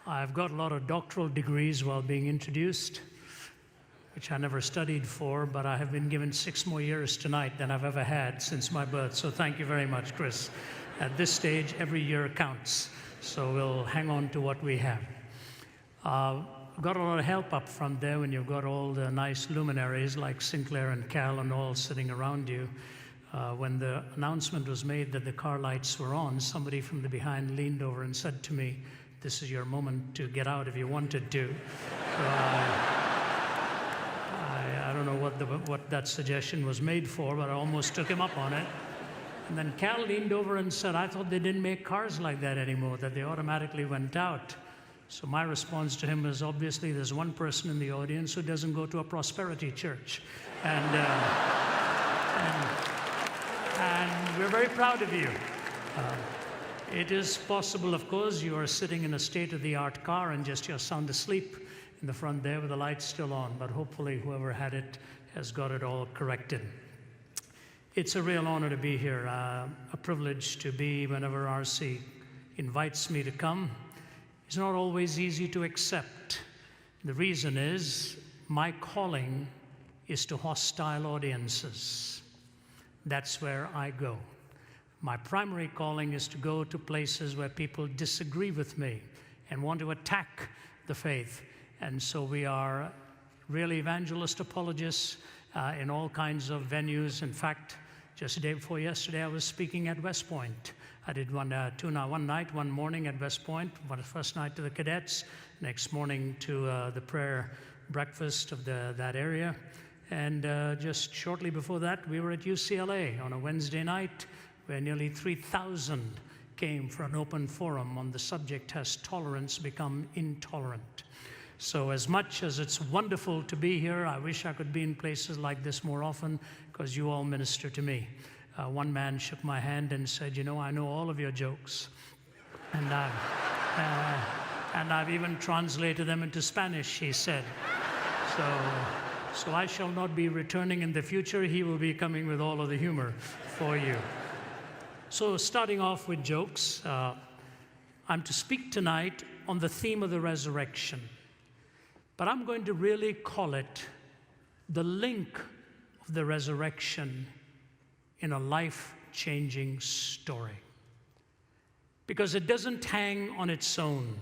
I've got a lot of doctoral degrees while being introduced, which I never studied for, but I have been given 6 more years tonight than I've ever had since my birth. So thank you very much, Chris. At this stage, every year counts. So we'll hang on to what we have. Got a lot of help up front there when you've got all the nice luminaries like Sinclair and Cal and all sitting around you. When the announcement was made that the car lights were on, somebody from the behind leaned over and said to me, "This is your moment to get out if you wanted to." So I don't know what that suggestion was made for, but I almost took him up on it. And then Cal leaned over and said, "I thought they didn't make cars like that anymore, that they automatically went out." So my response to him was, obviously there's one person in the audience who doesn't go to a prosperity church. And we're very proud of you. It is possible, of course, you are sitting in a state-of-the-art car and just you're sound asleep in the front there with the lights still on, but hopefully whoever had it has got it all corrected. It's a real honor to be here, a privilege to be whenever RC invites me to come. It's not always easy to accept. The reason is my calling is to hostile audiences. That's where I go. My primary calling is to go to places where people disagree with me and want to attack the faith. And so we are really evangelist apologists in all kinds of venues. In fact, just the day before yesterday, I was speaking at West Point. I did one morning at West Point, first night to the cadets, next morning to the prayer breakfast of that area. And just shortly before that, we were at UCLA on a Wednesday night where nearly 3,000 came for an open forum on the subject, "Has Tolerance Become Intolerant?" So as much as it's wonderful to be here, I wish I could be in places like this more often because you all minister to me. One man shook my hand and said, "You know, I know all of your jokes." And I've even translated them into Spanish, he said. So I shall not be returning in the future. He will be coming with all of the humor for you. So starting off with jokes, I'm to speak tonight on the theme of the resurrection. But I'm going to really call it the link of the resurrection in a life-changing story. Because it doesn't hang on its own.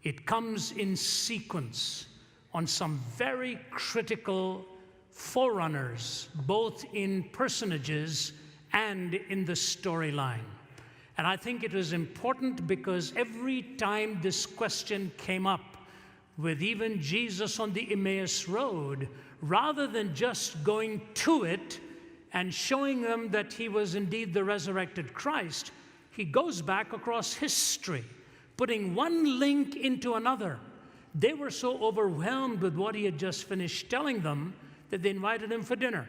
It comes in sequence on some very critical forerunners, both in personages and in the storyline. And I think it was important because every time this question came up with even Jesus on the Emmaus Road, rather than just going to it and showing them that he was indeed the resurrected Christ, he goes back across history, putting one link into another. They were so overwhelmed with what he had just finished telling them that they invited him for dinner.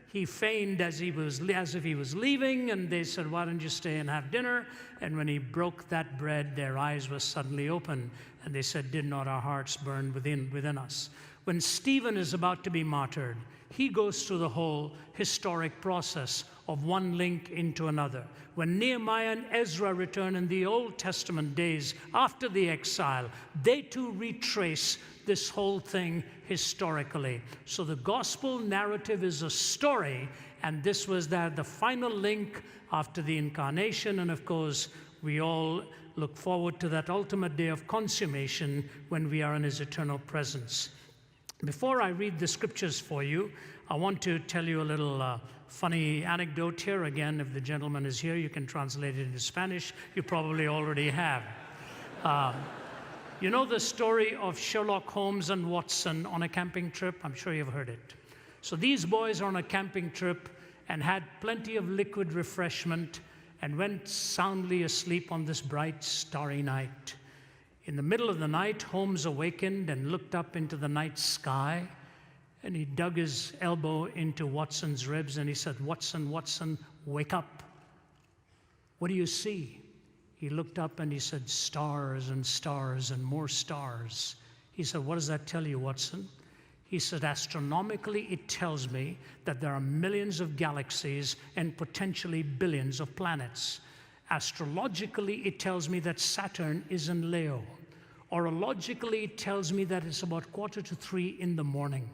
He feigned as if he was leaving, and they said, "Why don't you stay and have dinner?" And when he broke that bread, their eyes were suddenly open, and they said, "Did not our hearts burn within us?" When Stephen is about to be martyred, he goes through the whole historic process of one link into another. When Nehemiah and Ezra return in the Old Testament days after the exile, they too retrace this whole thing historically. So the gospel narrative is a story, and this was the final link after the incarnation. And of course, we all look forward to that ultimate day of consummation when we are in his eternal presence. Before I read the scriptures for you, I want to tell you a little funny anecdote here. Again, if the gentleman is here, you can translate it into Spanish. You probably already have. You know the story of Sherlock Holmes and Watson on a camping trip? I'm sure you've heard it. So these boys are on a camping trip and had plenty of liquid refreshment and went soundly asleep on this bright, starry night. In the middle of the night, Holmes awakened and looked up into the night sky, and he dug his elbow into Watson's ribs and he said, "Watson, Watson, wake up. What do you see?" He looked up and he said, "Stars and stars and more stars." He said, "What does that tell you, Watson?" He said, "Astronomically, it tells me that there are millions of galaxies and potentially billions of planets. Astrologically, it tells me that Saturn is in Leo. Orologically, it tells me that it's about 2:45 in the morning.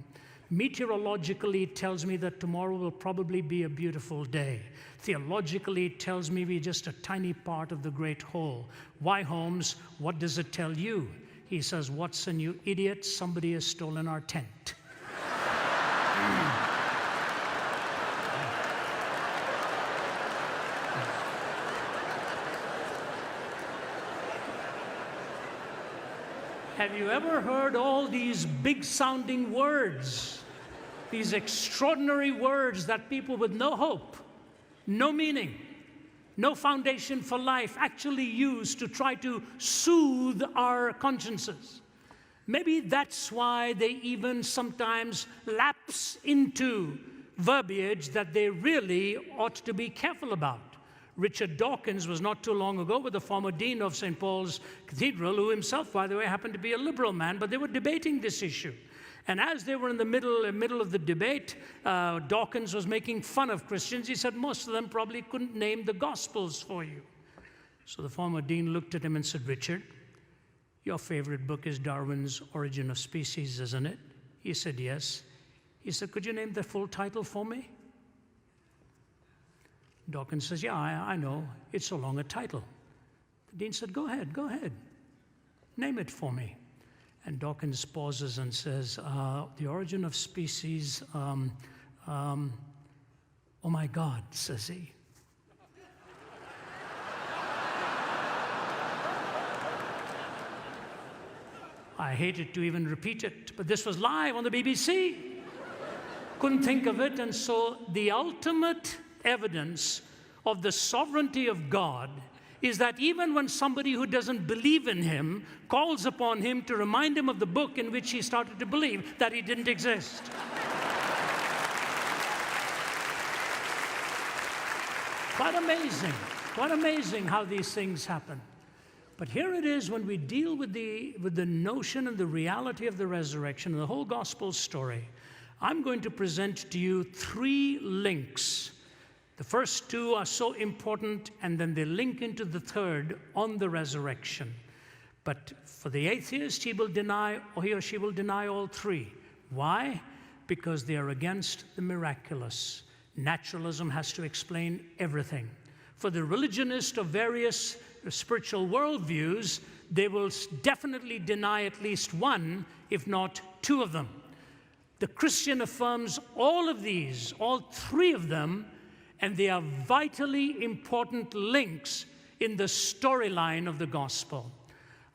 Meteorologically, it tells me that tomorrow will probably be a beautiful day. Theologically, it tells me we're just a tiny part of the great whole. Why, Holmes? What does it tell you? He says, Watson, you idiot, somebody has stolen our tent. Have you ever heard all these big-sounding words, these extraordinary words that people with no hope, no meaning, no foundation for life actually use to try to soothe our consciences? Maybe that's why they even sometimes lapse into verbiage that they really ought to be careful about. Richard Dawkins was not too long ago with the former dean of St. Paul's Cathedral, who himself, by the way, happened to be a liberal man, but they were debating this issue. And as they were in the middle of the debate, Dawkins was making fun of Christians. He said most of them probably couldn't name the Gospels for you. So the former dean looked at him and said, Richard, your favorite book is Darwin's Origin of Species, isn't it? He said, yes. He said, could you name the full title for me? Dawkins says, yeah, I know. It's so long a title. The dean said, go ahead. Name it for me. And Dawkins pauses and says, The Origin of Species, oh my God, says he. I hated to even repeat it, but this was live on the BBC. Couldn't think of it, and so the ultimate evidence of the sovereignty of God is that even when somebody who doesn't believe in him calls upon him to remind him of the book in which he started to believe, that he didn't exist. Quite amazing how these things happen. But here it is when we deal with the notion and the reality of the resurrection and the whole gospel story. I'm going to present to you 3 links. The first 2 are so important, and then they link into the third on the resurrection. But for the atheist, he or she will deny all 3. Why? Because they are against the miraculous. Naturalism has to explain everything. For the religionist of various spiritual worldviews, they will definitely deny at least 1, if not 2 of them. The Christian affirms all of these, all 3 of them, and they are vitally important links in the storyline of the gospel.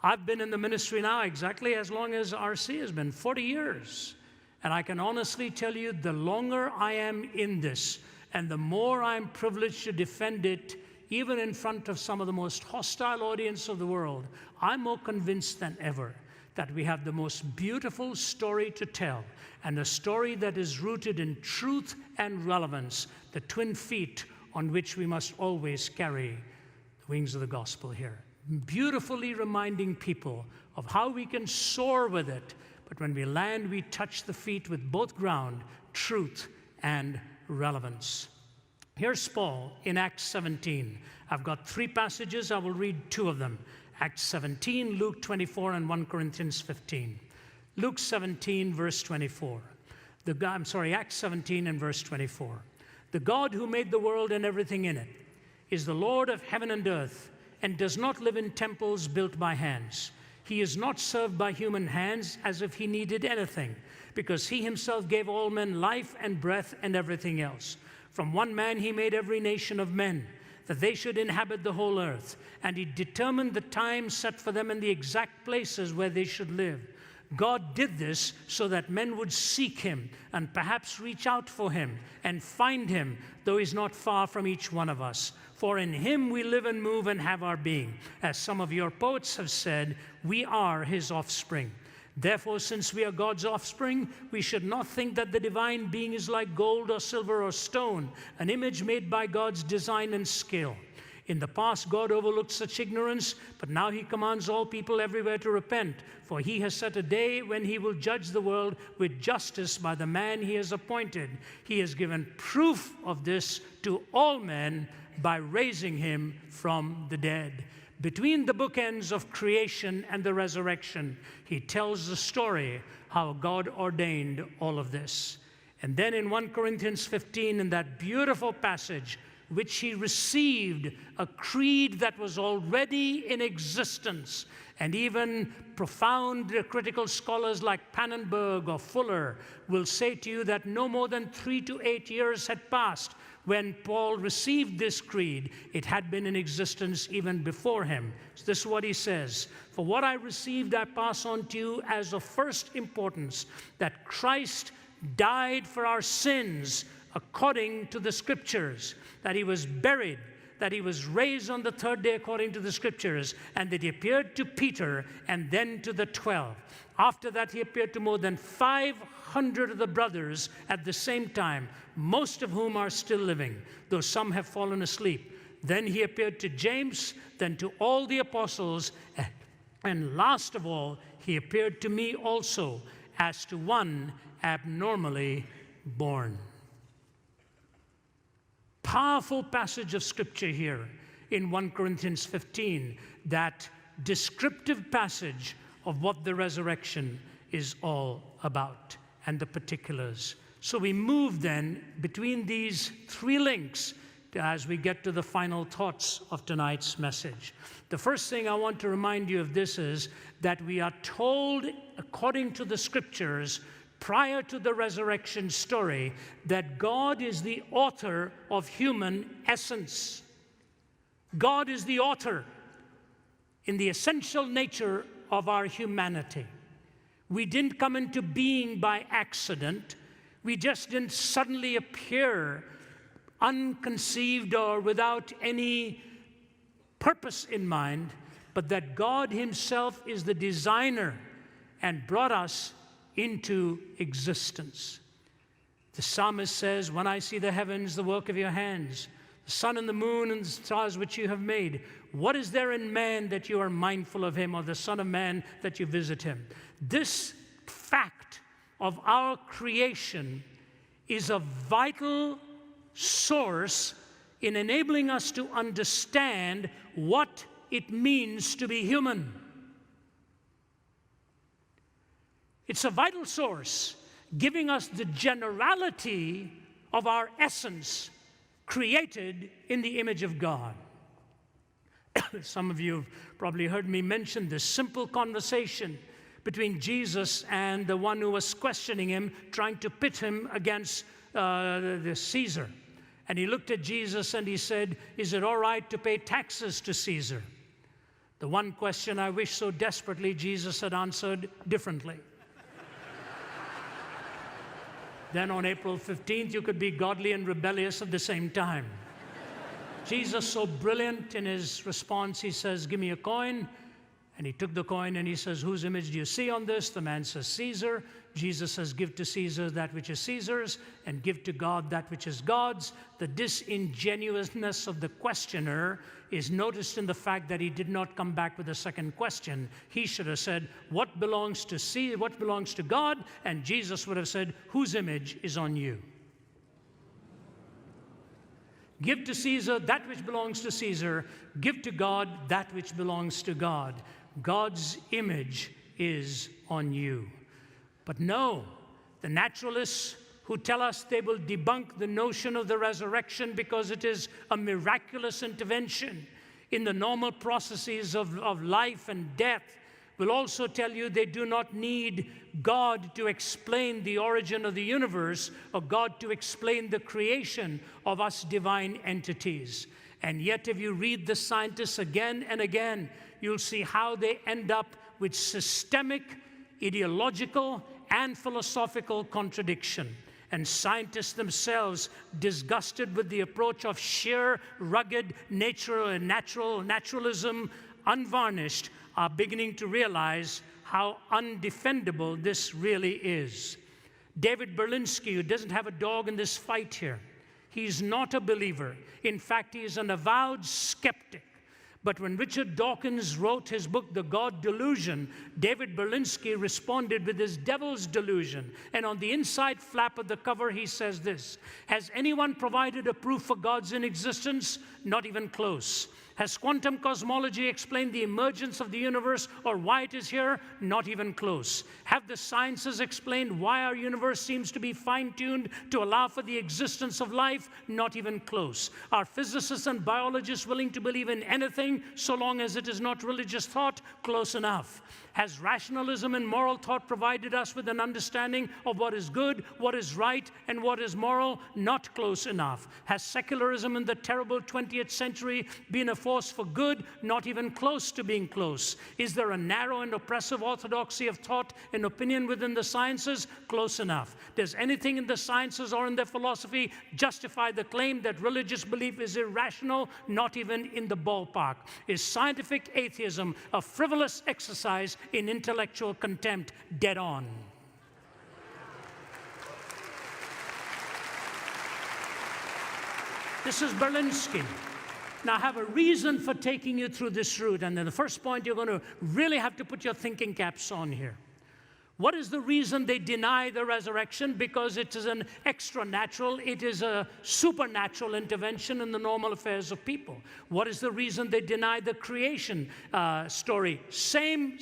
I've been in the ministry now exactly as long as RC has been, 40 years. And I can honestly tell you, the longer I am in this, and the more I'm privileged to defend it, even in front of some of the most hostile audience of the world, I'm more convinced than ever that we have the most beautiful story to tell, and a story that is rooted in truth and relevance, the twin feet on which we must always carry the wings of the gospel here. Beautifully reminding people of how we can soar with it, but when we land, we touch the feet with both ground, truth and relevance. Here's Paul in Acts 17. I've got 3 passages. I will read 2 of them. Acts 17, Luke 24, and 1 Corinthians 15. Luke 17, verse 24. Acts 17 and verse 24. The God who made the world and everything in it is the Lord of heaven and earth, and does not live in temples built by hands. He is not served by human hands as if he needed anything, because he himself gave all men life and breath and everything else. From one man he made every nation of men, that they should inhabit the whole earth, and he determined the time set for them and the exact places where they should live. God did this so that men would seek him and perhaps reach out for him and find him, though he's not far from each one of us. For in him we live and move and have our being. As some of your poets have said, we are his offspring. Therefore, since we are God's offspring, we should not think that the divine being is like gold or silver or stone, an image made by God's design and skill. In the past, God overlooked such ignorance, but now he commands all people everywhere to repent, for he has set a day when he will judge the world with justice by the man he has appointed. He has given proof of this to all men by raising him from the dead. between the bookends of creation and the resurrection, he tells the story how God ordained all of this. And then in 1 Corinthians 15, in that beautiful passage, which he received a creed that was already in existence. And even profound critical scholars like Pannenberg or Fuller will say to you that no more than 3 to 8 years had passed when Paul received this creed. It had been in existence even before him. So this is what he says: "For what I received I pass on to you as of first importance, that Christ died for our sins according to the Scriptures, that he was buried, that he was raised on the third day according to the Scriptures, and that he appeared to Peter and then to the 12. After that, he appeared to more than 500 of the brothers at the same time, most of whom are still living, though some have fallen asleep. Then he appeared to James, then to all the apostles, and last of all, he appeared to me also, as to one abnormally born." Powerful passage of Scripture here in 1 Corinthians 15, that descriptive passage of what the resurrection is all about and the particulars. So we move then between these three links as we get to the final thoughts of tonight's message. The first thing I want to remind you of this is that we are told, according to the Scriptures, prior to the resurrection story, that God is the author of human essence. God is the author in the essential nature of our humanity. We didn't come into being by accident. We just didn't suddenly appear unconceived or without any purpose in mind, but that God himself is the designer and brought us into existence. The psalmist says, "When I see the heavens, the work of your hands, the sun and the moon and the stars which you have made, what is there in man that you are mindful of him, or the Son of Man that you visit him?" This fact of our creation is a vital source in enabling us to understand what it means to be human. It's a vital source, giving us the generality of our essence, created in the image of God. Some of you have probably heard me mention this simple conversation between Jesus and the one who was questioning him, trying to pit him against the Caesar. And he looked at Jesus and he said, "Is it all right to pay taxes to Caesar?" The one question I wish so desperately Jesus had answered differently. Then on April 15th, you could be godly and rebellious at the same time. Jesus, so brilliant in his response, he says, "Give me a coin." And he took the coin and he says, "Whose image do you see on this?" The man says, "Caesar." Jesus says, "Give to Caesar that which is Caesar's, and give to God that which is God's." The disingenuousness of the questioner is noticed in the fact that he did not come back with a second question. He should have said, "What belongs to Caesar? What belongs to God?" And Jesus would have said, "Whose image is on you?" Give to Caesar that which belongs to Caesar. Give to God that which belongs to God. God's image is on you. But no, the naturalists who tell us they will debunk the notion of the resurrection because it is a miraculous intervention in the normal processes of life and death, will also tell you they do not need God to explain the origin of the universe or God to explain the creation of us divine entities. And yet, if you read the scientists again and again, you'll see how they end up with systemic, ideological, and philosophical contradiction. And scientists themselves, disgusted with the approach of sheer, rugged, naturalism, unvarnished, are beginning to realize how undefendable this really is. David Berlinski, who doesn't have a dog in this fight here, he's not a believer. In fact, he is an avowed skeptic. But when Richard Dawkins wrote his book, The God Delusion, David Berlinski responded with his devil's delusion. And on the inside flap of the cover, he says this: "Has anyone provided a proof for God's inexistence? Not even close. Has quantum cosmology explained the emergence of the universe or why it is here? Not even close. Have the sciences explained why our universe seems to be fine-tuned to allow for the existence of life? Not even close. Are physicists and biologists willing to believe in anything so long as it is not religious thought? Close enough. Has rationalism and moral thought provided us with an understanding of what is good, what is right, and what is moral? Not close enough. Has secularism in the terrible 20th century been a force for good? Not even close to being close. Is there a narrow and oppressive orthodoxy of thought and opinion within the sciences? Close enough. Does anything in the sciences or in their philosophy justify the claim that religious belief is irrational? Not even in the ballpark. Is scientific atheism a frivolous exercise in intellectual contempt? Dead on. This is Berlinski. Now, I have a reason for taking you through this route, and then the first point, you're going to really have to put your thinking caps on here. What is the reason they deny the resurrection? Because it is an extra-natural, it is a supernatural intervention in the normal affairs of people. What is the reason they deny the creation story? Same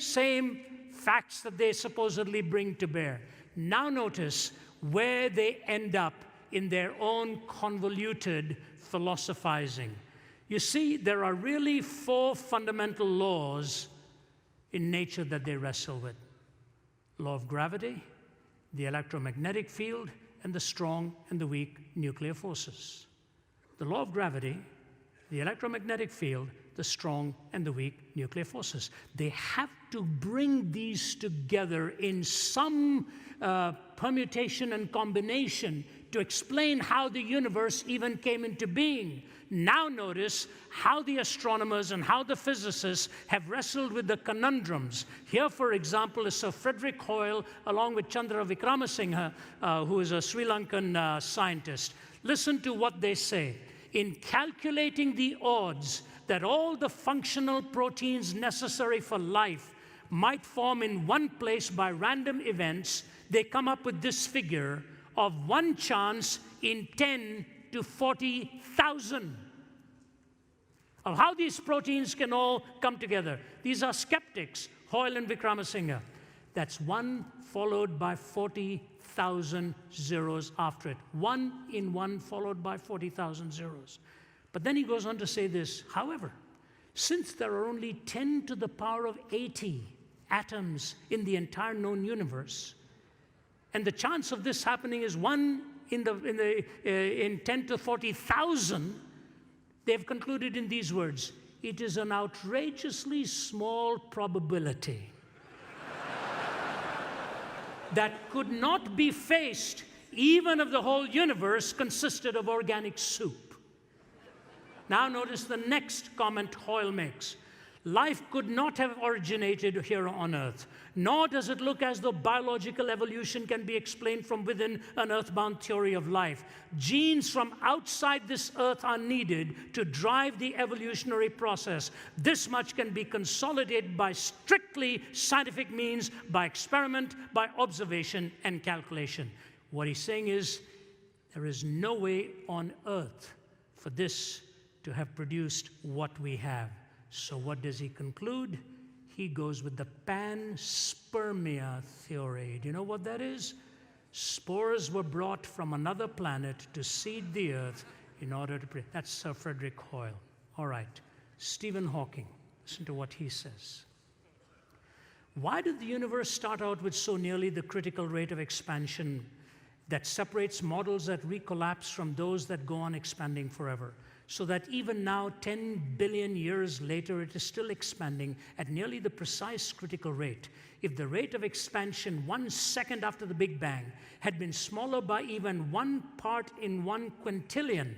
facts that they supposedly bring to bear. Now notice where they end up in their own convoluted philosophizing. You see, there are really 4 fundamental laws in nature that they wrestle with. Law of gravity, the electromagnetic field, and the strong and the weak nuclear forces. The law of gravity, the electromagnetic field, the strong and the weak nuclear forces. They have to bring these together in some permutation and combination to explain how the universe even came into being. Now notice how the astronomers and how the physicists have wrestled with the conundrums. Here, for example, is Sir Frederick Hoyle, along with Chandra Vikramasinghe, who is a Sri Lankan scientist. Listen to what they say. In calculating the odds that all the functional proteins necessary for life might form in one place by random events, they come up with this figure of 1 chance in 10 to 40,000 of how these proteins can all come together. These are skeptics, Hoyle and Vikramasinghe. That's 1 followed by 40,000 zeros after it. 1 in 1 followed by 40,000 zeros. But then he goes on to say this, however, since there are only 10 to the power of 80 atoms in the entire known universe, and the chance of this happening is 1 in 10 to 40,000, they've concluded in these words, it is an outrageously small probability that could not be faced even if the whole universe consisted of organic soup. Now notice the next comment Hoyle makes. Life could not have originated here on Earth, nor does it look as though biological evolution can be explained from within an earthbound theory of life. Genes from outside this Earth are needed to drive the evolutionary process. This much can be consolidated by strictly scientific means, by experiment, by observation and calculation. What he's saying is, there is no way on Earth for this to have produced what we have. So what does he conclude? He goes with the panspermia theory. Do you know what that is? Spores were brought from another planet to seed the Earth in order to... That's Sir Frederick Hoyle. All right. Stephen Hawking. Listen to what he says. Why did the universe start out with so nearly the critical rate of expansion that separates models that recollapse from those that go on expanding forever? So that even now, 10 billion years later, it is still expanding at nearly the precise critical rate. If the rate of expansion 1 second after the Big Bang had been smaller by even 1 part in 1 quintillion,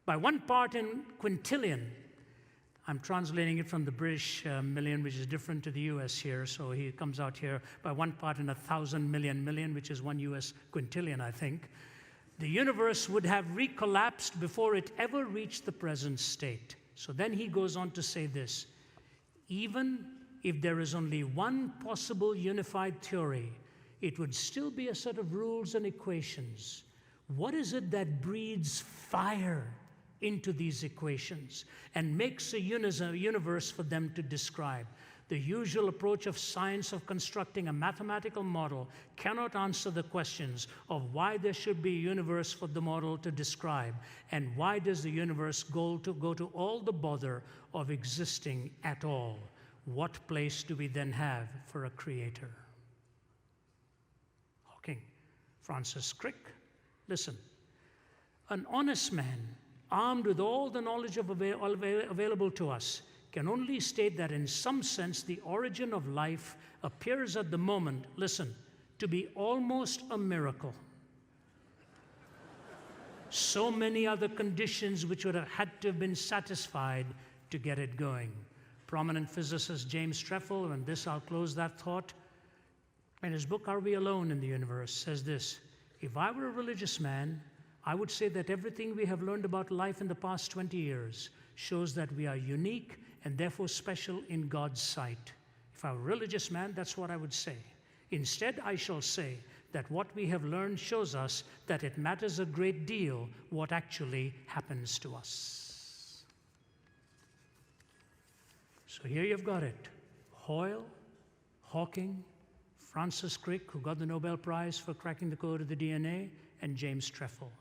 by 1 part in quintillion, I'm translating it from the British million, which is different to the US here, so he comes out here by 1 part in 1,000 million, which is 1 US quintillion, I think. The universe would have recollapsed before it ever reached the present state. So then he goes on to say this, even if there is only one possible unified theory, it would still be a set of rules and equations. What is it that breeds fire into these equations and makes a universe for them to describe. The usual approach of science of constructing a mathematical model cannot answer the questions of why there should be a universe for the model to describe, and why does the universe go to all the bother of existing at all. What place do we then have for a creator? Hawking, Francis Crick, listen. An honest man, armed with all the knowledge available to us, can only state that in some sense the origin of life appears at the moment, listen, to be almost a miracle. So many other conditions which would have had to have been satisfied to get it going. Prominent physicist James Trefel, and this I'll close that thought, in his book, Are We Alone in the Universe, says this: if I were a religious man, I would say that everything we have learned about life in the past 20 years shows that we are unique and therefore special in God's sight. If I were a religious man, that's what I would say. Instead, I shall say that what we have learned shows us that it matters a great deal what actually happens to us. So here you've got it. Hoyle, Hawking, Francis Crick, who got the Nobel Prize for cracking the code of the DNA, and James Trefel,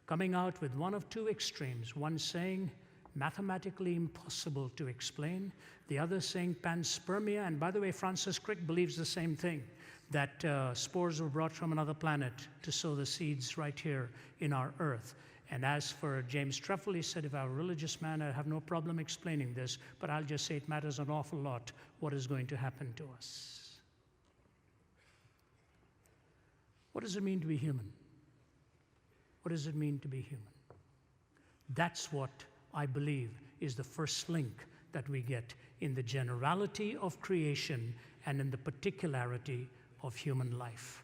coming out with one of two extremes, one saying mathematically impossible to explain, the other saying panspermia. And by the way, Francis Crick believes the same thing, that spores were brought from another planet to sow the seeds right here in our earth. And as for James Trefel, he said, if I were a religious man, I'd have no problem explaining this, but I'll just say it matters an awful lot what is going to happen to us. What does it mean to be human? What does it mean to be human? That's what I believe is the first link that we get in the generality of creation and in the particularity of human life.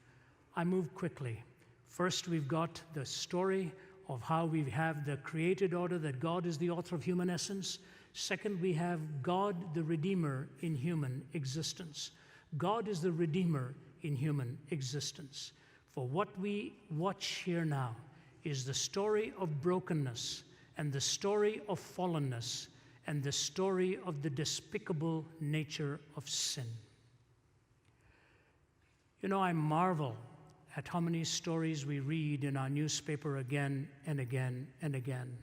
I move quickly. First, we've got the story of how we have the created order, that God is the author of human essence. Second, we have God the Redeemer in human existence. God is the Redeemer in human existence. For what we watch here now is the story of brokenness, and the story of fallenness, and the story of the despicable nature of sin. You know, I marvel at how many stories we read in our newspaper again and again and again.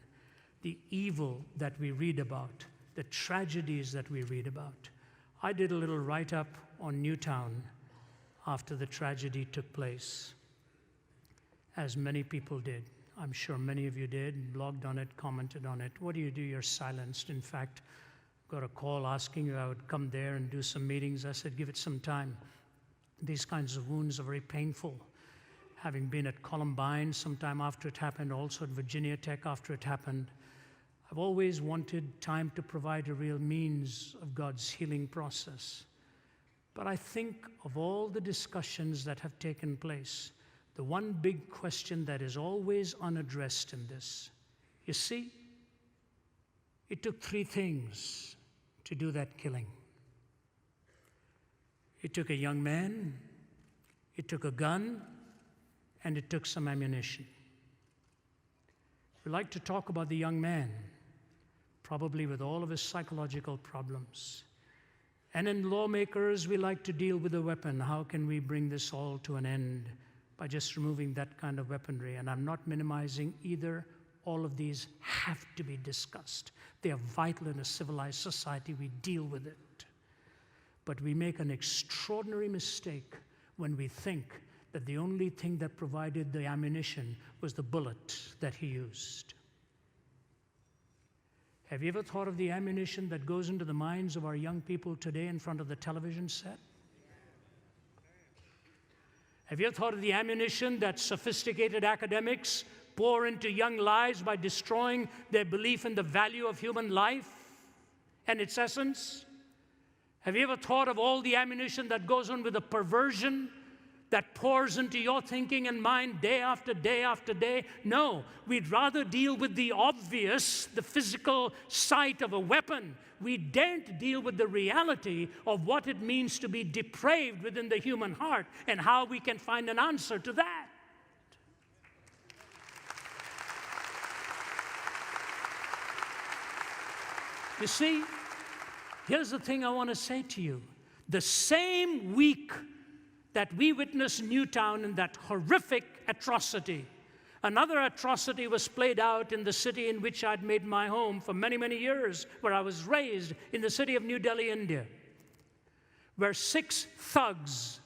The evil that we read about, the tragedies that we read about. I did a little write-up on Newtown after the tragedy took place, as many people did. I'm sure many of you did, blogged on it, commented on it. What do? You're silenced. In fact, got a call asking if I would come there and do some meetings. I said, give it some time. These kinds of wounds are very painful. Having been at Columbine sometime after it happened, also at Virginia Tech after it happened, I've always wanted time to provide a real means of God's healing process. But I think of all the discussions that have taken place, the one big question that is always unaddressed in this. You see, it took three things to do that killing. It took a young man, it took a gun, and it took some ammunition. We like to talk about the young man, probably with all of his psychological problems. And in lawmakers, we like to deal with the weapon. How can we bring this all to an end? By just removing that kind of weaponry. And I'm not minimizing either. All of these have to be discussed. They are vital in a civilized society. We deal with it. But we make an extraordinary mistake when we think that the only thing that provided the ammunition was the bullet that he used. Have you ever thought of the ammunition that goes into the minds of our young people today in front of the television set? Have you ever thought of the ammunition that sophisticated academics pour into young lives by destroying their belief in the value of human life and its essence? Have you ever thought of all the ammunition that goes on with the perversion that pours into your thinking and mind day after day after day? No, we'd rather deal with the obvious, the physical sight of a weapon. We daren't deal with the reality of what it means to be depraved within the human heart and how we can find an answer to that. You see, here's the thing I want to say to you. The same week that we witnessed Newtown in that horrific atrocity, another atrocity was played out in the city in which I'd made my home for many, many years, where I was raised, in the city of New Delhi, India, where 6 thugs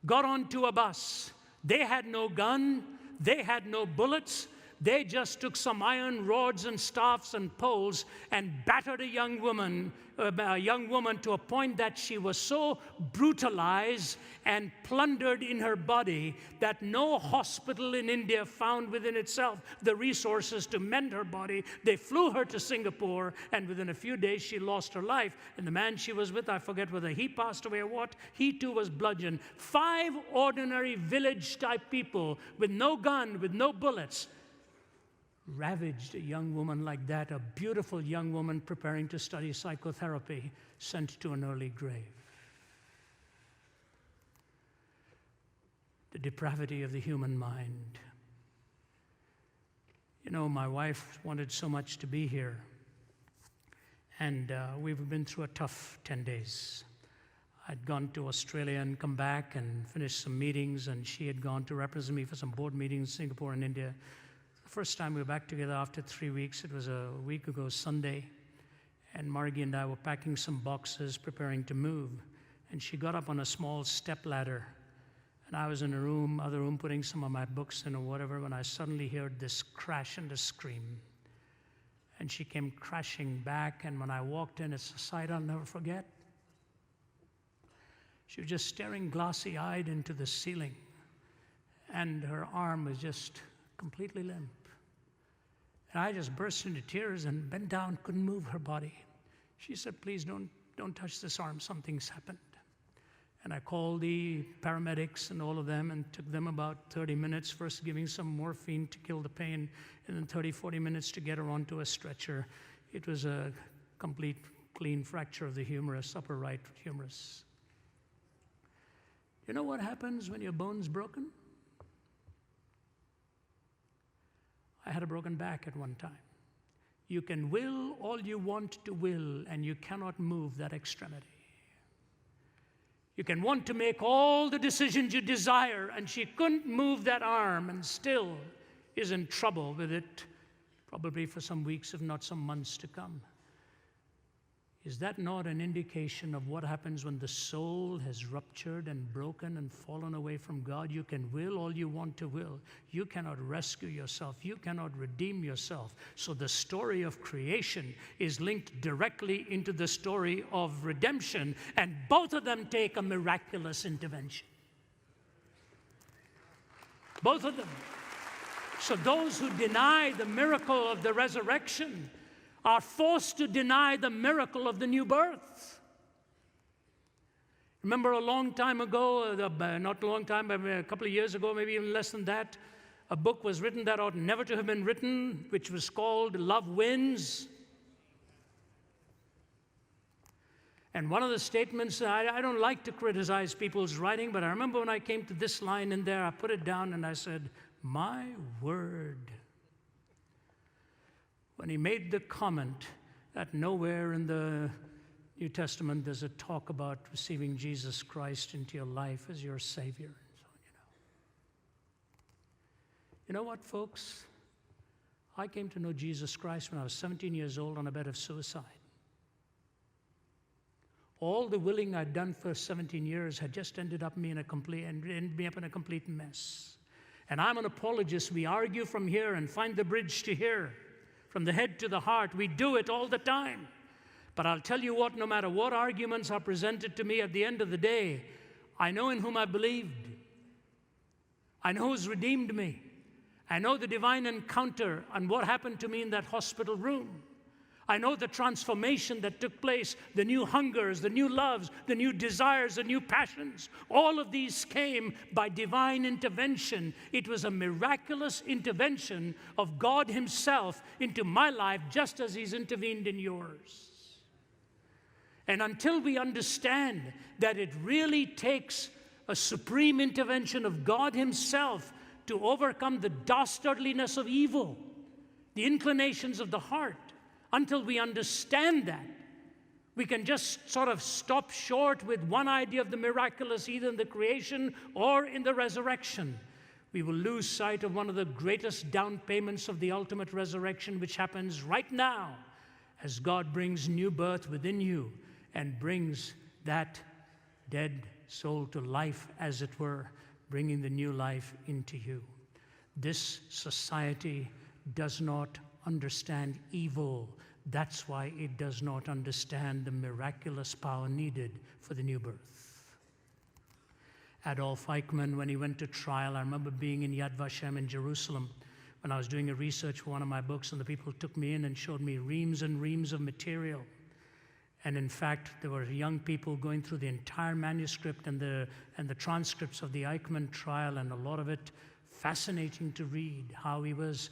got onto a bus. They had no gun, they had no bullets. They just took some iron rods and staffs and poles and battered a young woman to a point that she was so brutalized and plundered in her body that no hospital in India found within itself the resources to mend her body. They flew her to Singapore, and within a few days she lost her life. And the man she was with, I forget whether he passed away or what, he too was bludgeoned. 5 ordinary village-type people with no gun, with no bullets, ravaged a young woman like that, a beautiful young woman preparing to study psychotherapy, sent to an early grave. The depravity of the human mind. You know, my wife wanted so much to be here, and we've been through a tough 10 days. I'd gone to Australia and come back and finished some meetings, and she had gone to represent me for some board meetings in Singapore and India. First time we were back together after 3 weeks, it was a week ago Sunday, and Margie and I were packing some boxes, preparing to move, and she got up on a small step ladder, and I was in a other room, putting some of my books in or whatever, when I suddenly heard this crash and a scream, and she came crashing back, and when I walked in, it's a sight I'll never forget. She was just staring glassy-eyed into the ceiling, and her arm was just completely limp. And I just burst into tears and bent down, couldn't move her body. She said, please don't touch this arm, something's happened. And I called the paramedics and all of them, and took them about 30 minutes, first giving some morphine to kill the pain, and then 30, 40 minutes to get her onto a stretcher. It was a complete, clean fracture of the humerus, upper right humerus. You know what happens when your bone's broken? I had a broken back at one time. You can will all you want to will, and you cannot move that extremity. You can want to make all the decisions you desire, and she couldn't move that arm and still is in trouble with it, probably for some weeks, if not some months to come. Is that not an indication of what happens when the soul has ruptured and broken and fallen away from God? You can will all you want to will. You cannot rescue yourself. You cannot redeem yourself. So the story of creation is linked directly into the story of redemption, and both of them take a miraculous intervention. Both of them. So those who deny the miracle of the resurrection are forced to deny the miracle of the new birth. Remember a long time ago, not a long time, but a couple of years ago, maybe even less than that, a book was written that ought never to have been written, which was called Love Wins. And one of the statements, I don't like to criticize people's writing, but I remember when I came to this line in there, I put it down and I said, my word. When he made the comment that nowhere in the New Testament there's a talk about receiving Jesus Christ into your life as your Savior. And so, you know what, folks? I came to know Jesus Christ when I was 17 years old on a bed of suicide. All the willing I'd done for 17 years had just ended up me in a complete mess. And I'm an apologist. We argue from here and find the bridge to here. From the head to the heart, we do it all the time. But I'll tell you what, no matter what arguments are presented to me at the end of the day, I know in whom I believed. I know who's redeemed me. I know the divine encounter and what happened to me in that hospital room. I know the transformation that took place, the new hungers, the new loves, the new desires, the new passions. All of these came by divine intervention. It was a miraculous intervention of God Himself into my life, just as He's intervened in yours. And until we understand that it really takes a supreme intervention of God Himself to overcome the dastardliness of evil, the inclinations of the heart, Until we understand that, we can just sort of stop short with one idea of the miraculous, either in the creation or in the resurrection. We will lose sight of one of the greatest down payments of the ultimate resurrection, which happens right now, as God brings new birth within you and brings that dead soul to life, as it were, bringing the new life into you. This society does not understand evil. That's why it does not understand the miraculous power needed for the new birth. Adolf Eichmann, when he went to trial, I remember being in Yad Vashem in Jerusalem when I was doing a research for one of my books, and the people took me in and showed me reams and reams of material. And in fact, there were young people going through the entire manuscript and the transcripts of the Eichmann trial, and a lot of it fascinating to read, how he was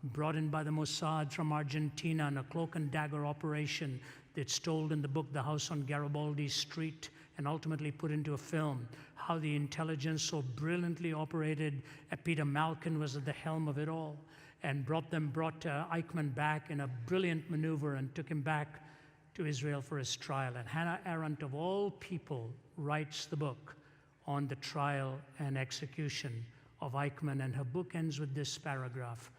brought in by the Mossad from Argentina in a cloak and dagger operation. It's told in the book, The House on Garibaldi Street, and ultimately put into a film, how the intelligence so brilliantly operated. Peter Malkin was at the helm of it all, and brought Eichmann back in a brilliant maneuver and took him back to Israel for his trial. And Hannah Arendt, of all people, writes the book on the trial and execution of Eichmann, and her book ends with this paragraph.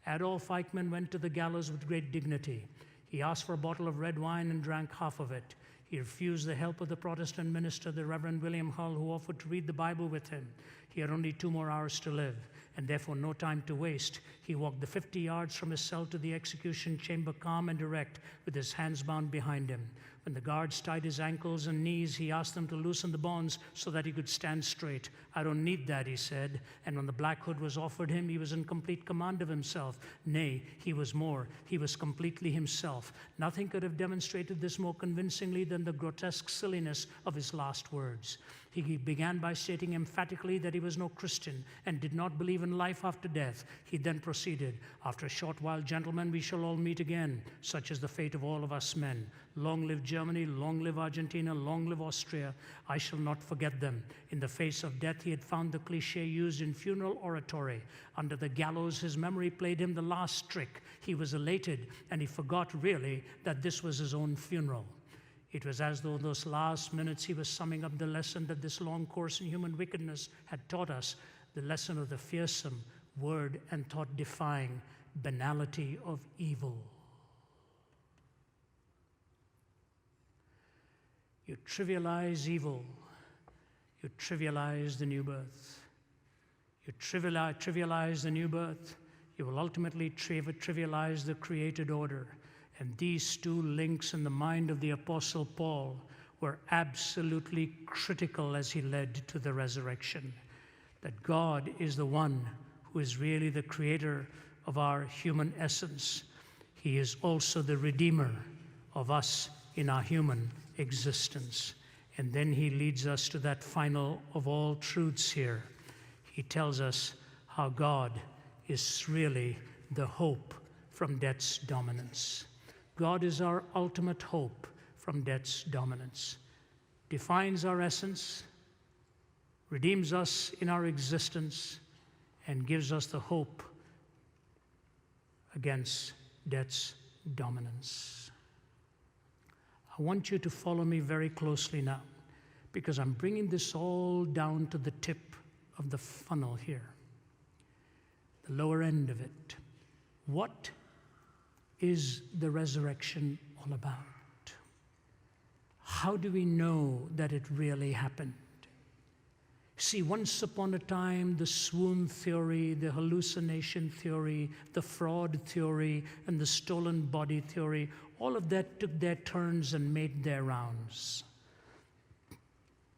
Adolf Eichmann went to the gallows with great dignity. He asked for a bottle of red wine and drank half of it. He refused the help of the Protestant minister, the Reverend William Hull, who offered to read the Bible with him. He had only 2 more hours to live, and therefore no time to waste. He walked the 50 yards from his cell to the execution chamber, calm and erect, with his hands bound behind him. When the guards tied his ankles and knees, he asked them to loosen the bonds so that he could stand straight. "I don't need that," he said. And when the black hood was offered him, he was in complete command of himself. Nay, he was more. He was completely himself. Nothing could have demonstrated this more convincingly than the grotesque silliness of his last words. He began by stating emphatically that he was no Christian and did not believe in life after death. He then proceeded, "After a short while, gentlemen, we shall all meet again. Such is the fate of all of us men. Long live Germany, long live Argentina, long live Austria. I shall not forget them." In the face of death, he had found the cliché used in funeral oratory. Under the gallows, his memory played him the last trick. He was elated, and he forgot really that this was his own funeral. It was as though in those last minutes he was summing up the lesson that this long course in human wickedness had taught us, the lesson of the fearsome, word and thought-defying banality of evil. You trivialize evil, you trivialize the new birth. You trivialize the new birth, you will ultimately trivialize the created order. And these 2 links in the mind of the Apostle Paul were absolutely critical as he led to the resurrection. That God is the one who is really the creator of our human essence. He is also the redeemer of us in our human existence. And then he leads us to that final of all truths here. He tells us how God is really the hope from death's dominance. God is our ultimate hope from death's dominance, defines our essence, redeems us in our existence, and gives us the hope against death's dominance. I want you to follow me very closely now, because I'm bringing this all down to the tip of the funnel here, the lower end of it. What is the resurrection all about? How do we know that it really happened? See, once upon a time, the swoon theory, the hallucination theory, the fraud theory, and the stolen body theory, all of that took their turns and made their rounds.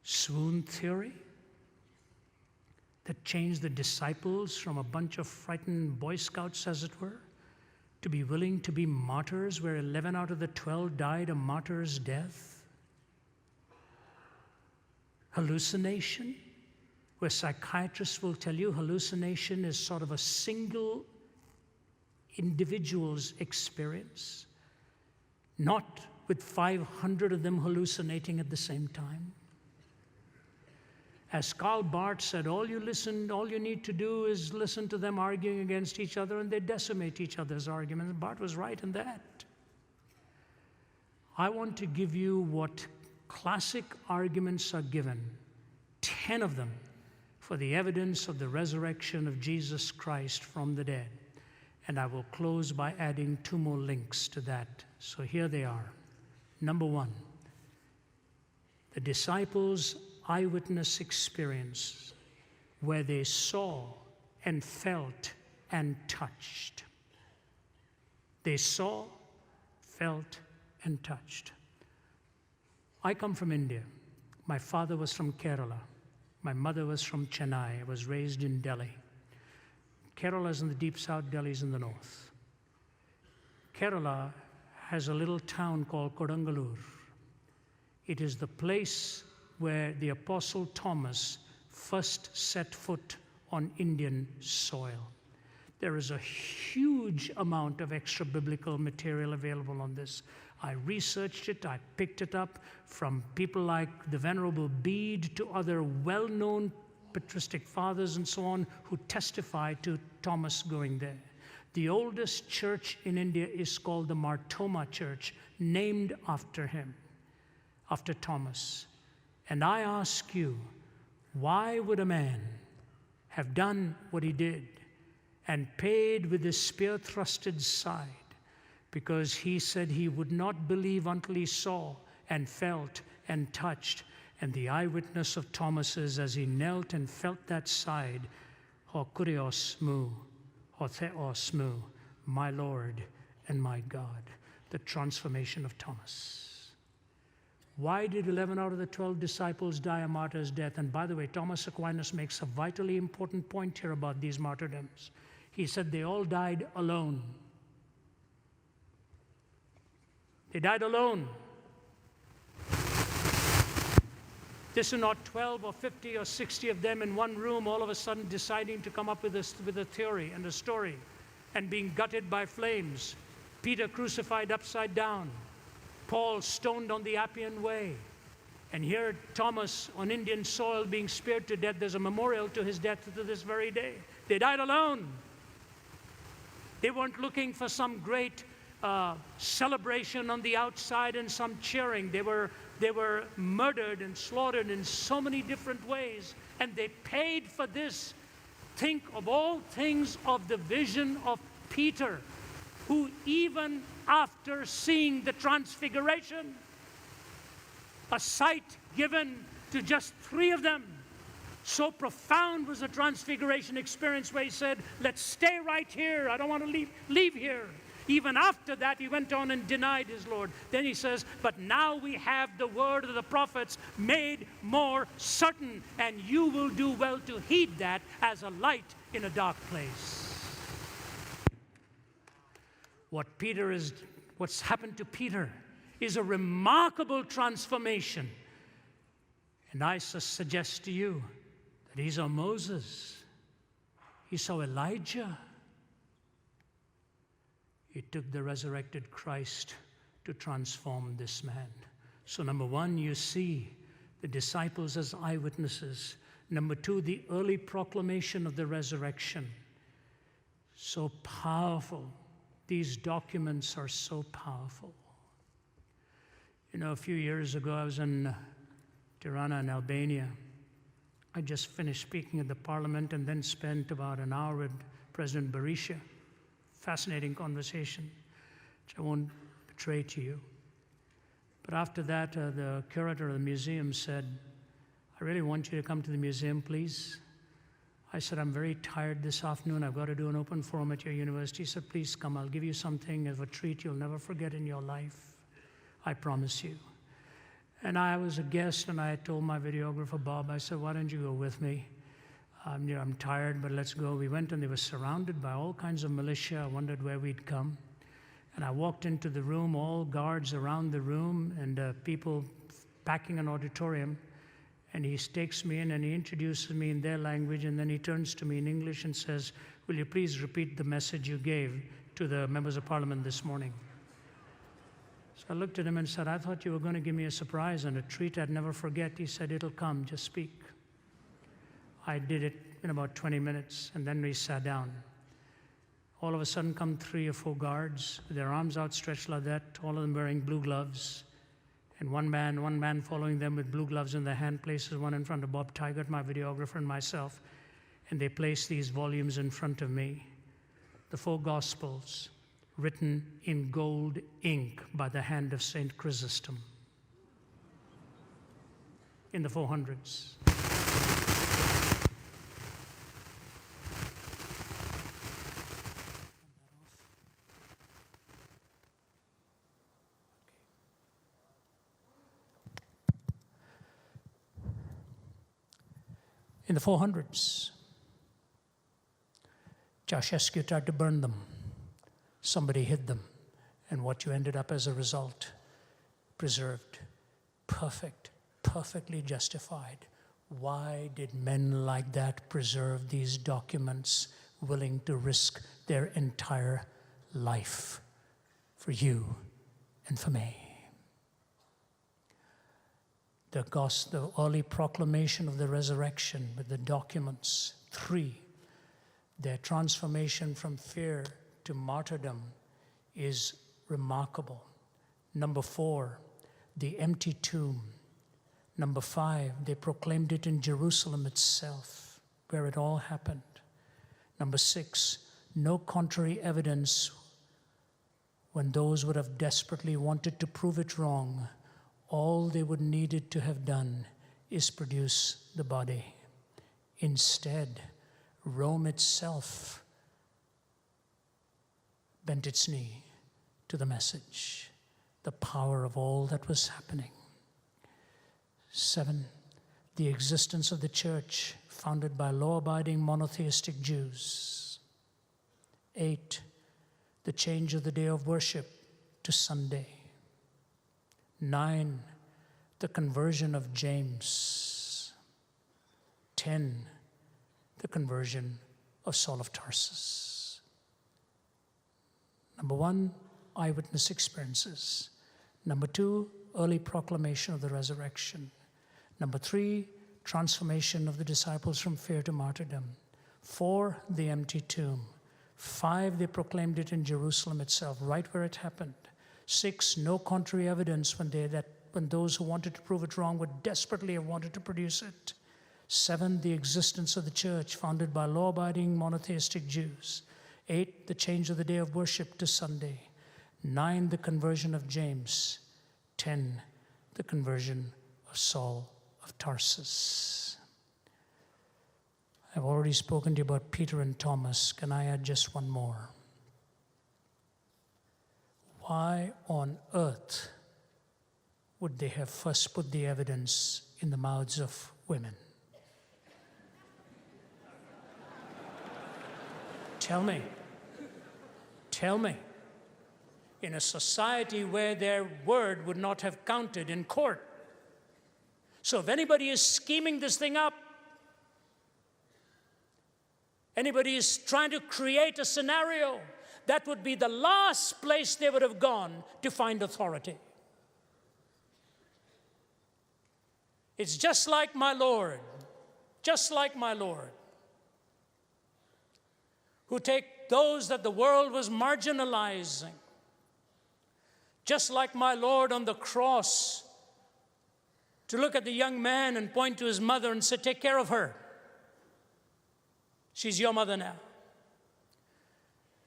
Swoon theory that changed the disciples from a bunch of frightened Boy Scouts, as it were, to be willing to be martyrs, where 11 out of the 12 died a martyr's death. Hallucination, where psychiatrists will tell you hallucination is sort of a single individual's experience, not with 500 of them hallucinating at the same time. As Karl Barth said, all you need to do is listen to them arguing against each other, and they decimate each other's arguments. Barth was right in that. I want to give you what classic arguments are given, 10 of them, for the evidence of the resurrection of Jesus Christ from the dead. And I will close by adding 2 more links to that. So here they are. Number 1, the disciples' eyewitness experience where they saw and felt and touched. They saw, felt, and touched. I come from India. My father was from Kerala. My mother was from Chennai. I was raised in Delhi. Kerala is in the deep south, Delhi is in the north. Kerala has a little town called Kodungalur. It is the place where the Apostle Thomas first set foot on Indian soil. There is a huge amount of extra biblical material available on this. I researched it, I picked it up from people like the Venerable Bede to other well-known patristic fathers and so on who testify to Thomas going there. The oldest church in India is called the Martoma Church, named after him, after Thomas. And I ask you, why would a man have done what he did and paid with his spear-thrusted side? Because he said he would not believe until he saw and felt and touched. And the eyewitness of Thomas is, as he knelt and felt that side, ho kurios mu, ho theos mu, my Lord and my God, the transformation of Thomas. Why did 11 out of the 12 disciples die a martyr's death? And by the way, Thomas Aquinas makes a vitally important point here about these martyrdoms. He said they all died alone. They died alone. This is not 12 or 50 or 60 of them in one room all of a sudden deciding to come up with a theory and a story and being gutted by flames. Peter crucified upside down. Paul stoned on the Appian Way. And here Thomas on Indian soil being speared to death. There's a memorial to his death to this very day. They died alone. They weren't looking for some great celebration on the outside and some cheering. They were murdered and slaughtered in so many different ways, and they paid for this. Think of all things of the vision of Peter, who even after seeing the transfiguration, a sight given to just 3 of them, so profound was the transfiguration experience where he said, let's stay right here. I don't want to leave here. Even after that, he went on and denied his Lord. Then he says, but now we have the word of the prophets made more certain, and you will do well to heed that as a light in a dark place. What's happened to Peter is a remarkable transformation. And I suggest to you that he saw Moses, he saw Elijah. It took the resurrected Christ to transform this man. So number 1, you see the disciples as eyewitnesses. Number 2, the early proclamation of the resurrection. So powerful. These documents are so powerful. You know, a few years ago, I was in Tirana in Albania. I just finished speaking at the parliament and then spent about an hour with President Berisha. Fascinating conversation, which I won't betray to you. But after that, the curator of the museum said, I really want you to come to the museum, please. I said, I'm very tired this afternoon. I've got to do an open forum at your university. He said, please come. I'll give you something as a treat you'll never forget in your life. I promise you. And I was a guest, and I told my videographer, Bob, I said, why don't you go with me? I'm tired, but let's go. We went, and they were surrounded by all kinds of militia. I wondered where we'd come. And I walked into the room, all guards around the room, and people packing an auditorium. And he takes me in, and he introduces me in their language, and then he turns to me in English and says, will you please repeat the message you gave to the members of parliament this morning? So I looked at him and said, I thought you were going to give me a surprise and a treat I'd never forget. He said, it'll come, just speak. I did it in about 20 minutes, and then we sat down. All of a sudden come 3 or 4 guards with their arms outstretched like that, all of them wearing blue gloves. And one man following them with blue gloves in their hand places one in front of Bob Tigert, my videographer, and myself. And they place these volumes in front of me. The 4 Gospels, written in gold ink by the hand of Saint Chrysostom in the 400s. In the 400s, Ceausescu tried to burn them. Somebody hid them. And what you ended up as a result, preserved, perfect, perfectly justified. Why did men like that preserve these documents, willing to risk their entire life for you and for me? The early proclamation of the resurrection with the documents. 3, their transformation from fear to martyrdom is remarkable. Number 4, the empty tomb. Number 5, they proclaimed it in Jerusalem itself, where it all happened. Number 6, no contrary evidence when those would have desperately wanted to prove it wrong. All they would needed to have done is produce the body. Instead, Rome itself bent its knee to the message, the power of all that was happening. 7, the existence of the church founded by law-abiding monotheistic Jews. 8, the change of the day of worship to Sunday. 9, the conversion of James. 10, the conversion of Saul of Tarsus. Number 1, eyewitness experiences. Number 2, early proclamation of the resurrection. Number 3, transformation of the disciples from fear to martyrdom. 4, the empty tomb. 5, they proclaimed it in Jerusalem itself, right where it happened. 6, no contrary evidence when those who wanted to prove it wrong would desperately have wanted to produce it. 7, the existence of the church founded by law-abiding monotheistic Jews. 8, the change of the day of worship to Sunday. 9, the conversion of James. 10, the conversion of Saul of Tarsus. I've already spoken to you about Peter and Thomas. Can I add just one more? Why on earth would they have first put the evidence in the mouths of women? Tell me. Tell me. In a society where their word would not have counted in court. So if anybody is scheming this thing up, anybody is trying to create a scenario, that would be the last place they would have gone to find authority. It's just like my Lord, who take those that the world was marginalizing, just like my Lord on the cross, to look at the young man and point to his mother and say, take care of her. She's your mother now.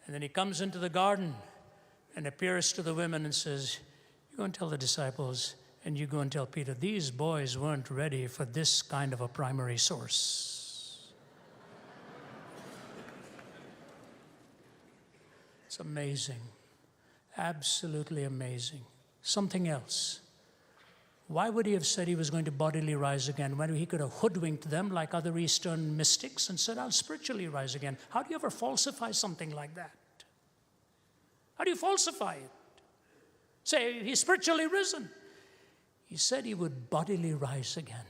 And then he comes into the garden and appears to the women and says, you go and tell the disciples, and you go and tell Peter, these boys weren't ready for this kind of a primary source. It's amazing. Absolutely amazing. Something else. Why would he have said he was going to bodily rise again when he could have hoodwinked them like other Eastern mystics and said, I'll spiritually rise again? How do you ever falsify something like that? How do you falsify it? Say, he's spiritually risen. He said he would bodily rise again.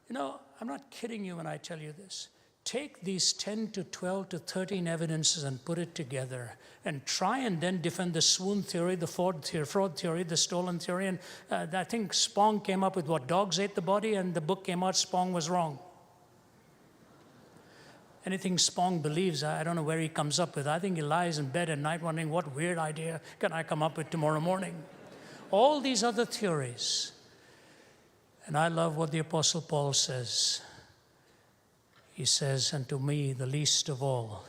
You know, I'm not kidding you when I tell you this. Take these 10 to 12 to 13 evidences and put it together and try and then defend the swoon theory, the fraud theory, the stolen theory. And I think Spong came up with what, dogs ate the body, and the book came out, Spong was wrong. Anything Spong believes, I don't know where he comes up with. I think he lies in bed at night wondering what weird idea can I come up with tomorrow morning. all these other theories. And I love what the Apostle Paul says. He says, and to me, the least of all,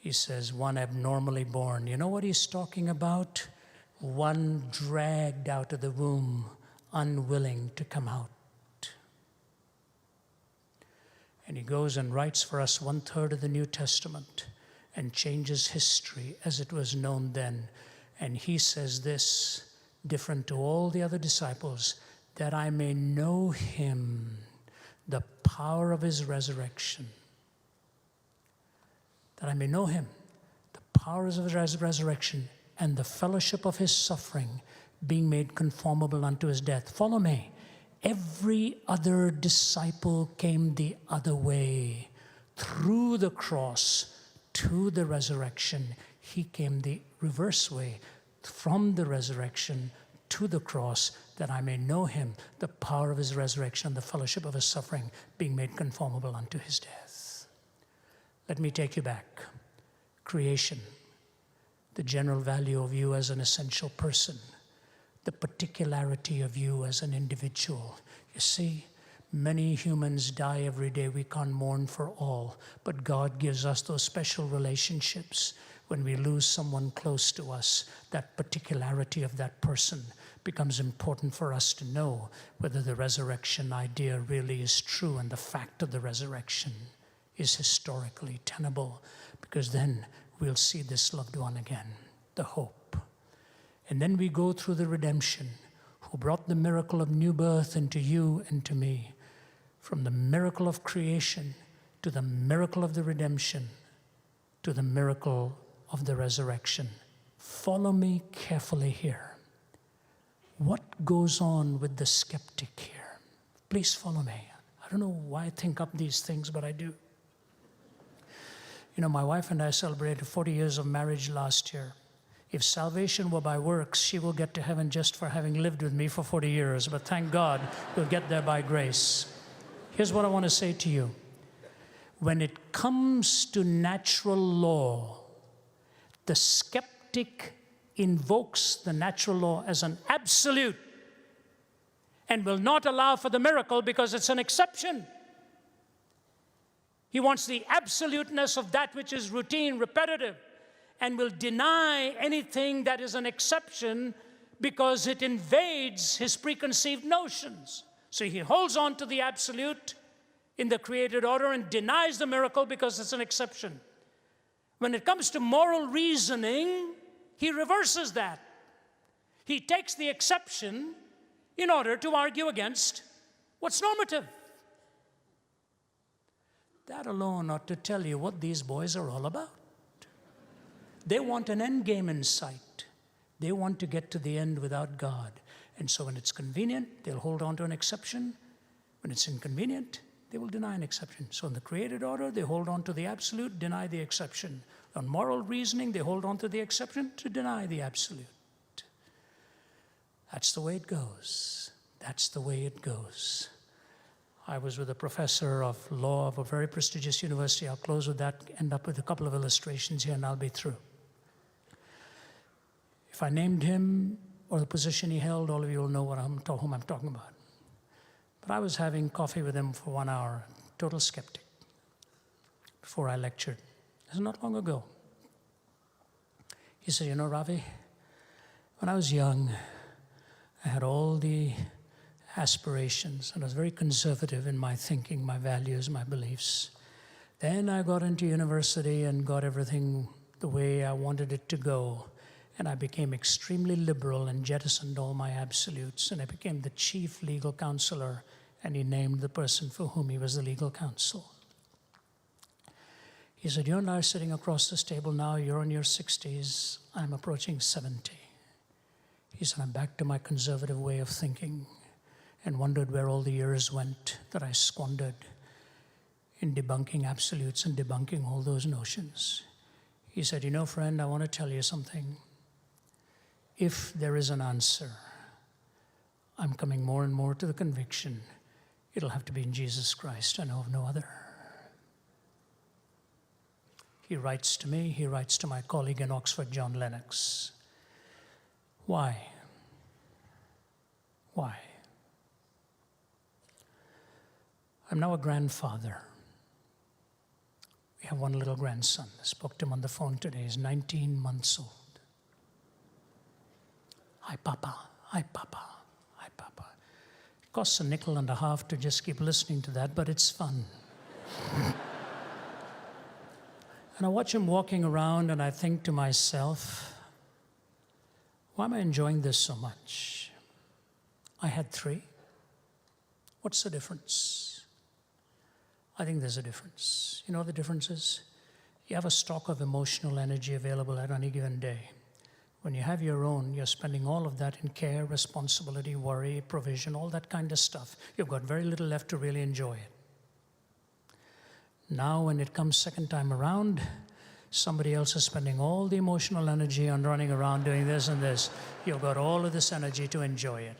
he says, one abnormally born. You know what he's talking about? One dragged out of the womb, unwilling to come out. And he goes and writes for us 1/3 of the New Testament and changes history as it was known then. And he says this, different to all the other disciples, that I may know him, the power of his resurrection. That I may know him, the powers of his resurrection, and the fellowship of his suffering, being made conformable unto his death. Follow me. Every other disciple came the other way, through the cross to the resurrection. He came the reverse way, from the resurrection to the cross, that I may know him, the power of his resurrection, and the fellowship of his suffering, being made conformable unto his death. Let me take you back. Creation, the general value of you as an essential person, the particularity of you as an individual. You see, many humans die every day. We can't mourn for all, but God gives us those special relationships. When we lose someone close to us, that particularity of that person becomes important for us to know whether the resurrection idea really is true and the fact of the resurrection is historically tenable, because then we'll see this loved one again, the hope. And then we go through the redemption, who brought the miracle of new birth into you and to me, from the miracle of creation to the miracle of the redemption to the miracle of the resurrection. Follow me carefully here. What goes on with the skeptic here? Please follow me. I don't know why I think up these things, but I do. You know, my wife and I celebrated 40 years of marriage last year. If salvation were by works, she will get to heaven just for having lived with me for 40 years. But thank God, we'll get there by grace. Here's what I want to say to you. When it comes to natural law, the skeptic invokes the natural law as an absolute and will not allow for the miracle because it's an exception. He wants the absoluteness of that which is routine, repetitive, and will deny anything that is an exception because it invades his preconceived notions. So he holds on to the absolute in the created order and denies the miracle because it's an exception. When it comes to moral reasoning, he reverses that. He takes the exception in order to argue against what's normative. That alone ought to tell you what these boys are all about. They want an end game in sight. They want to get to the end without God. And so when it's convenient, they'll hold on to an exception. When it's inconvenient, they will deny an exception. So in the created order, they hold on to the absolute, deny the exception. On moral reasoning, they hold on to the exception to deny the absolute. That's the way it goes. That's the way it goes. I was with a professor of law of a very prestigious university. I'll close with that, end up with a couple of illustrations here, and I'll be through. If I named him or the position he held, all of you will know whom I'm talking about. But I was having coffee with him for 1 hour, total skeptic, before I lectured. This is not long ago. He said, you know, Ravi, when I was young, I had all the aspirations, and I was very conservative in my thinking, my values, my beliefs. Then I got into university and got everything the way I wanted it to go. And I became extremely liberal and jettisoned all my absolutes. And I became the chief legal counselor, and he named the person for whom he was the legal counsel. He said, you and I are sitting across this table now. You're in your 60s. I'm approaching 70. He said, I'm back to my conservative way of thinking, and wondered where all the years went that I squandered in debunking absolutes and debunking all those notions. He said, you know, friend, I want to tell you something. If there is an answer, I'm coming more and more to the conviction it'll have to be in Jesus Christ. I know of no other. He writes to me, he writes to my colleague in Oxford, John Lennox. Why? Why? I'm now a grandfather. We have one little grandson. I spoke to him on the phone today. He's 19 months old. Hi, Papa. Hi, Papa. Hi, Papa. It costs $0.50 to just keep listening to that, but it's fun. And I watch him walking around and I think to myself, why am I enjoying this so much? I had 3. What's the difference? I think there's a difference. You know what the difference is? You have a stock of emotional energy available at any given day. When you have your own, you're spending all of that in care, responsibility, worry, provision, all that kind of stuff. You've got very little left to really enjoy it. Now, when it comes second time around, somebody else is spending all the emotional energy on running around doing this and this. You've got all of this energy to enjoy it.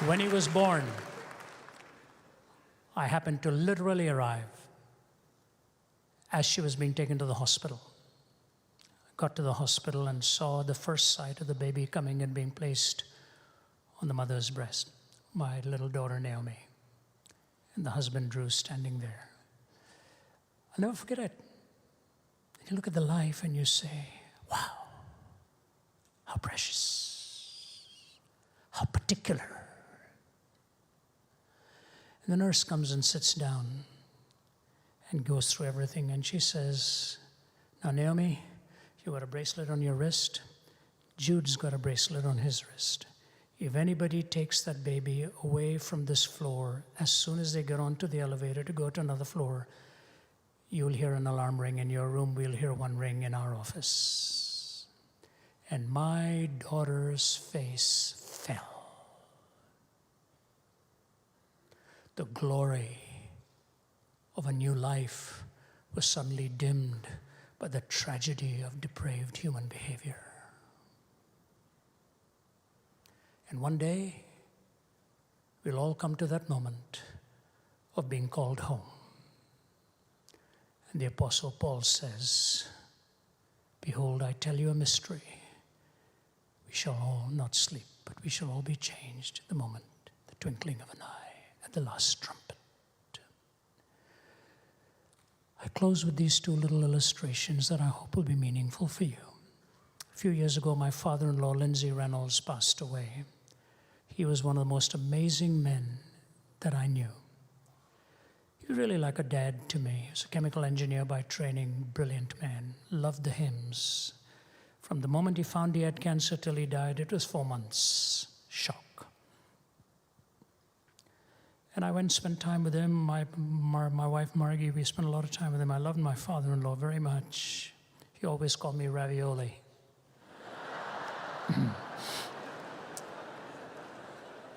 When he was born, I happened to literally arrive as she was being taken to the hospital. I got to the hospital and saw the first sight of the baby coming and being placed on the mother's breast, my little daughter Naomi, and the husband Drew standing there. I'll never forget it. You look at the life and you say, wow, how precious, how particular. And the nurse comes and sits down and goes through everything, and she says, now Naomi, you got a bracelet on your wrist. Jude's got a bracelet on his wrist. If anybody takes that baby away from this floor, as soon as they get onto the elevator to go to another floor, you'll hear an alarm ring in your room, we'll hear one ring in our office. And my daughter's face fell. The glory of a new life was suddenly dimmed by the tragedy of depraved human behavior. And one day, we'll all come to that moment of being called home. And the Apostle Paul says, behold, I tell you a mystery. We shall all not sleep, but we shall all be changed in the moment, the twinkling of an eye, at the last trumpet. I close with these 2 little illustrations that I hope will be meaningful for you. A few years ago, my father-in-law, Lindsay Reynolds, passed away. He was one of the most amazing men that I knew. He was really like a dad to me. He was a chemical engineer by training, brilliant man, loved the hymns. From the moment he found he had cancer till he died, it was 4 months. Shock. And I went and spent time with him. My wife, Margie, we spent a lot of time with him. I loved my father-in-law very much. He always called me ravioli.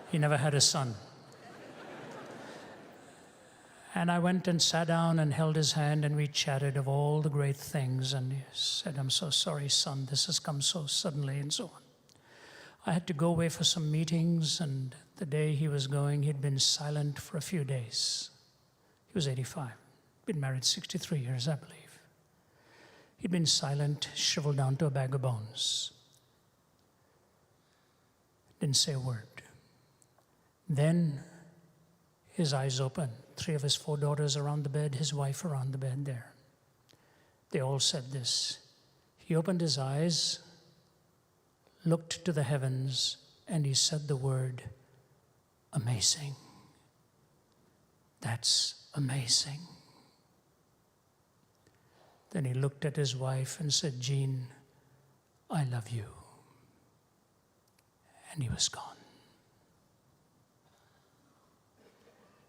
He never had a son. And I went and sat down and held his hand, and we chatted of all the great things. And he said, I'm so sorry, son, this has come so suddenly, and so on. I had to go away for some meetings, and the day he was going, he'd been silent for a few days. He was 85, been married 63 years, I believe. He'd been silent, shriveled down to a bag of bones. Didn't say a word. Then his eyes opened. 3 of his 4 daughters around the bed, his wife around the bed there. They all said this. He opened his eyes, looked to the heavens, and he said the word, amazing. That's amazing. Then he looked at his wife and said, Jean, I love you. And he was gone.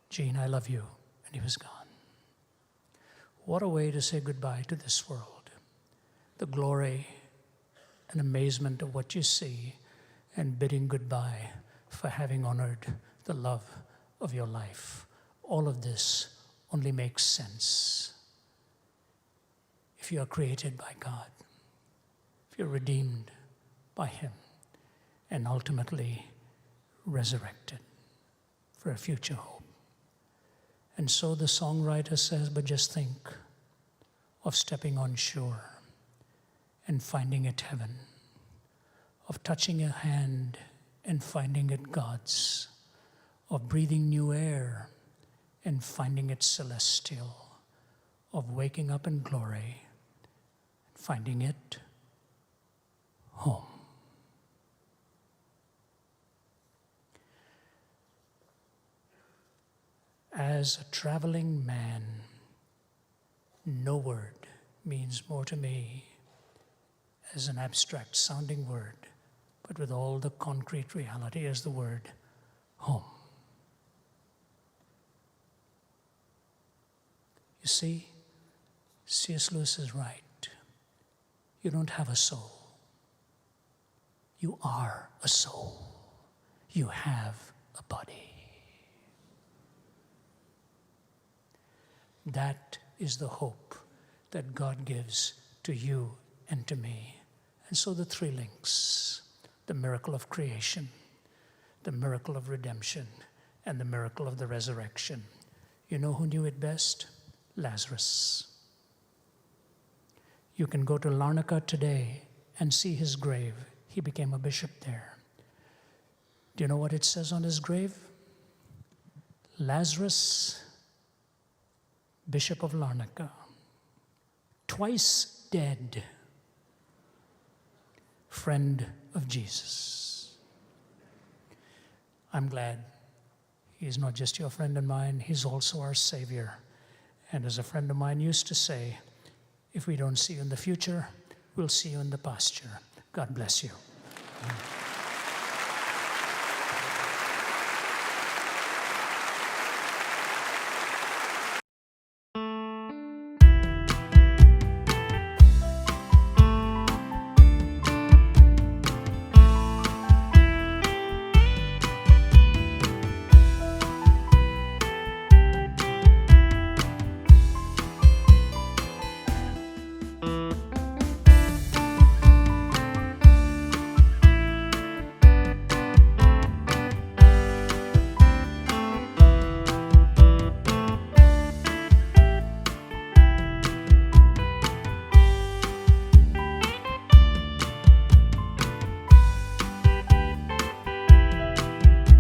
Jean, I love you. And he was gone. What a way to say goodbye to this world. The glory and amazement of what you see, and bidding goodbye for having honored the love of your life. All of this only makes sense if you are created by God, if you're redeemed by Him, and ultimately resurrected for a future hope. And so the songwriter says, but just think of stepping on shore and finding it heaven, of touching a hand and finding it God's, of breathing new air and finding it celestial, of waking up in glory and finding it home. As a traveling man, no word means more to me as an abstract sounding word, but with all the concrete reality as the word home. You see, C.S. Lewis is right. You don't have a soul. You are a soul. You have a body. That is the hope that God gives to you and to me. And so the three links, the miracle of creation, the miracle of redemption, and the miracle of the resurrection. You know who knew it best? Lazarus. You can go to Larnaca today and see his grave. He became a bishop there. Do you know what it says on his grave? Lazarus, Bishop of Larnaca, twice dead, friend of Jesus. I'm glad he's not just your friend and mine, he's also our Savior. And as a friend of mine used to say, if we don't see you in the future, we'll see you in the pasture. God bless you.